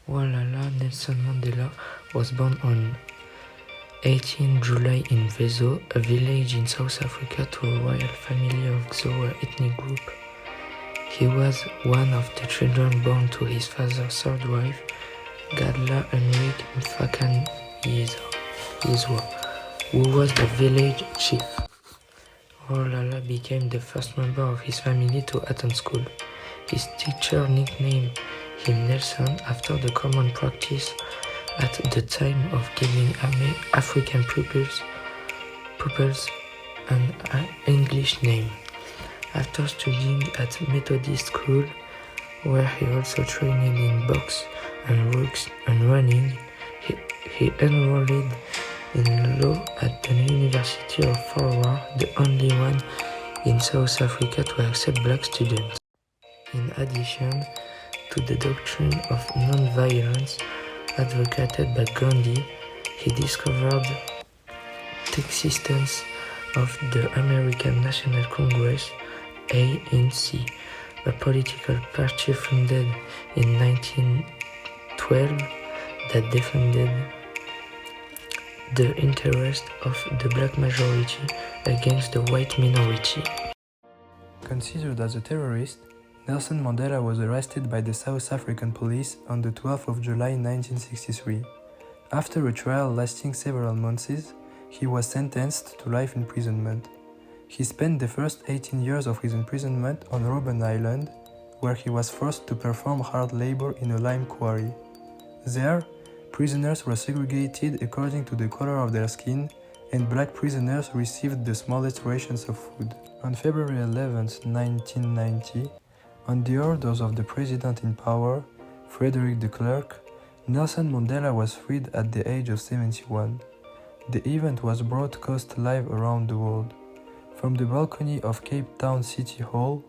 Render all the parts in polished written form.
Malala Nelson Mandela was born on 18 July in Vezo, a village in South Africa, to a royal family of Xhosa ethnic group. He was one of the children born to his father's third wife, Gadla Henrik Mfakanyizwa, who was the village chief. Malala became the first member of his family to attend school. His teacher nicknamed him Nelson after the common practice at the time of giving African pupils an English name. After studying at Methodist school, where he also trained in box and running, he enrolled in law at the University of Forward, the only one in South Africa to accept black students. In addition to the doctrine of non-violence advocated by Gandhi, he discovered the existence of the American National Congress, ANC, a political party founded in 1912 that defended the interest of the black majority against the white minority. Considered as a terrorist, Nelson Mandela was arrested by the South African police on the 12th of July 1963. After a trial lasting several months, he was sentenced to life imprisonment. He spent the first 18 years of his imprisonment on Robben Island, where he was forced to perform hard labor in a lime quarry. There, prisoners were segregated according to the color of their skin, and black prisoners received the smallest rations of food. On February 11, 1990, on the orders of the president in power, Frederick de Klerk, Nelson Mandela was freed at the age of 71. The event was broadcast live around the world. From the balcony of Cape Town City Hall,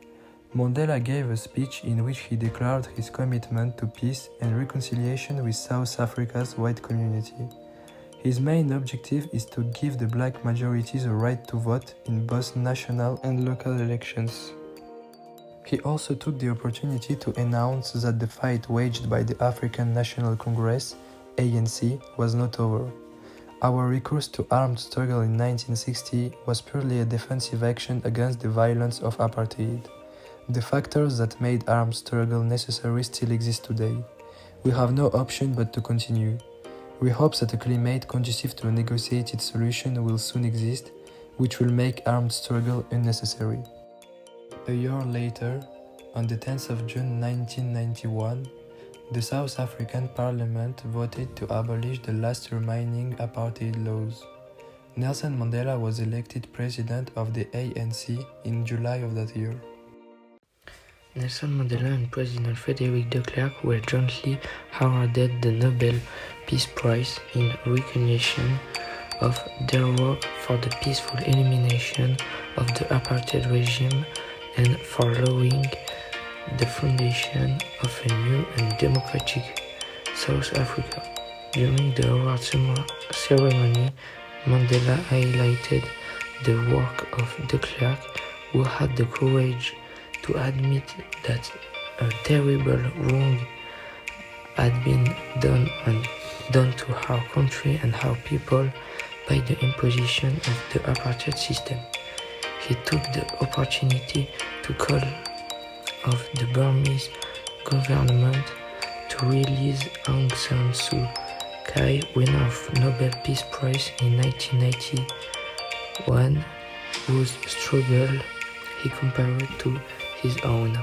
Mandela gave a speech in which he declared his commitment to peace and reconciliation with South Africa's white community. His main objective is to give the black majorities a right to vote in both national and local elections. He also took the opportunity to announce that the fight waged by the African National Congress, ANC, was not over. Our recourse to armed struggle in 1960 was purely a defensive action against the violence of apartheid. The factors that made armed struggle necessary still exist today. We have no option but to continue. We hope that a climate conducive to a negotiated solution will soon exist, which will make armed struggle unnecessary. A year later, on the 10th of June 1991, the South African Parliament voted to abolish the last remaining apartheid laws. Nelson Mandela was elected president of the ANC in July of that year. Nelson Mandela and President Frederick de Klerk were jointly awarded the Nobel Peace Prize in recognition of their work for the peaceful elimination of the apartheid regime and for allowing the foundation of a new and democratic South Africa. During the award ceremony, Mandela highlighted the work of de Klerk, who had the courage to admit that a terrible wrong had been done to our country and our people by the imposition of the apartheid system. He took the opportunity to call of the Burmese government to release Aung San Suu Kyi, winner of Nobel Peace Prize in 1991, whose struggle he compared to his own.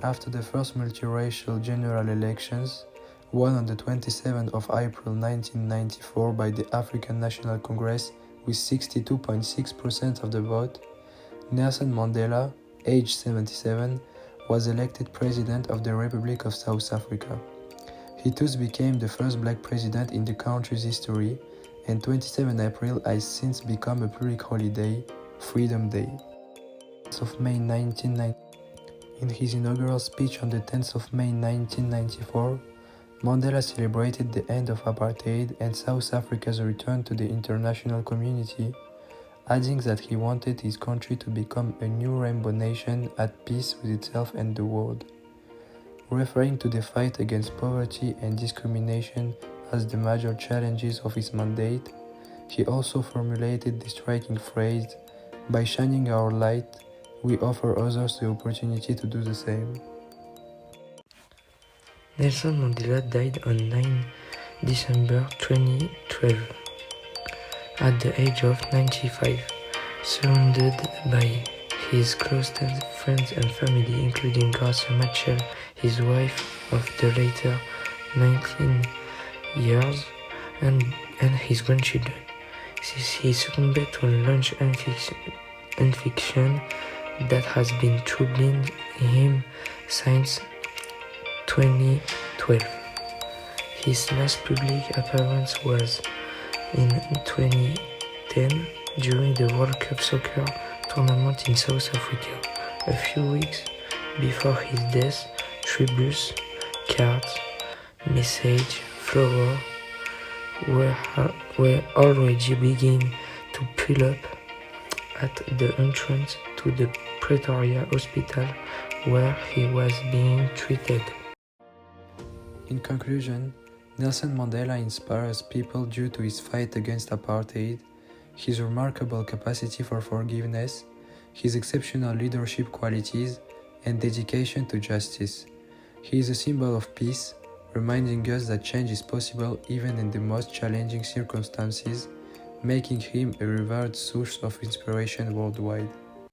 After the first multiracial general elections, won on the 27th of April 1994 by the African National Congress with 62.6% of the vote, Nelson Mandela, aged 77, was elected President of the Republic of South Africa. He thus became the first black president in the country's history, and 27 April has since become a public holiday, Freedom Day. Of May 1990. In his inaugural speech on the 10th of May 1994, Mandela celebrated the end of apartheid and South Africa's return to the international community, adding that he wanted his country to become a new rainbow nation at peace with itself and the world. referring to the fight against poverty and discrimination as the major challenges of his mandate. He also formulated the striking phrase, "By shining our light, we offer others the opportunity to do the same." Nelson Mandela died on 9 December 2012 at the age of 95, surrounded by his closest friends and family, including Graça Machel, his wife of the later 19 years, and his grandchildren. He succumbed to a lunch infection that has been troubling him since 2012. His last public appearance was in 2010 during the World Cup soccer tournament in South Africa. A few weeks before his death, tributes, cards, messages, flowers were already beginning to pull up at the entrance to the Pretoria hospital where he was being treated. In conclusion, Nelson Mandela inspires people due to his fight against apartheid, his remarkable capacity for forgiveness, his exceptional leadership qualities, and dedication to justice. He is a symbol of peace, reminding us that change is possible even in the most challenging circumstances, making him a revered source of inspiration worldwide.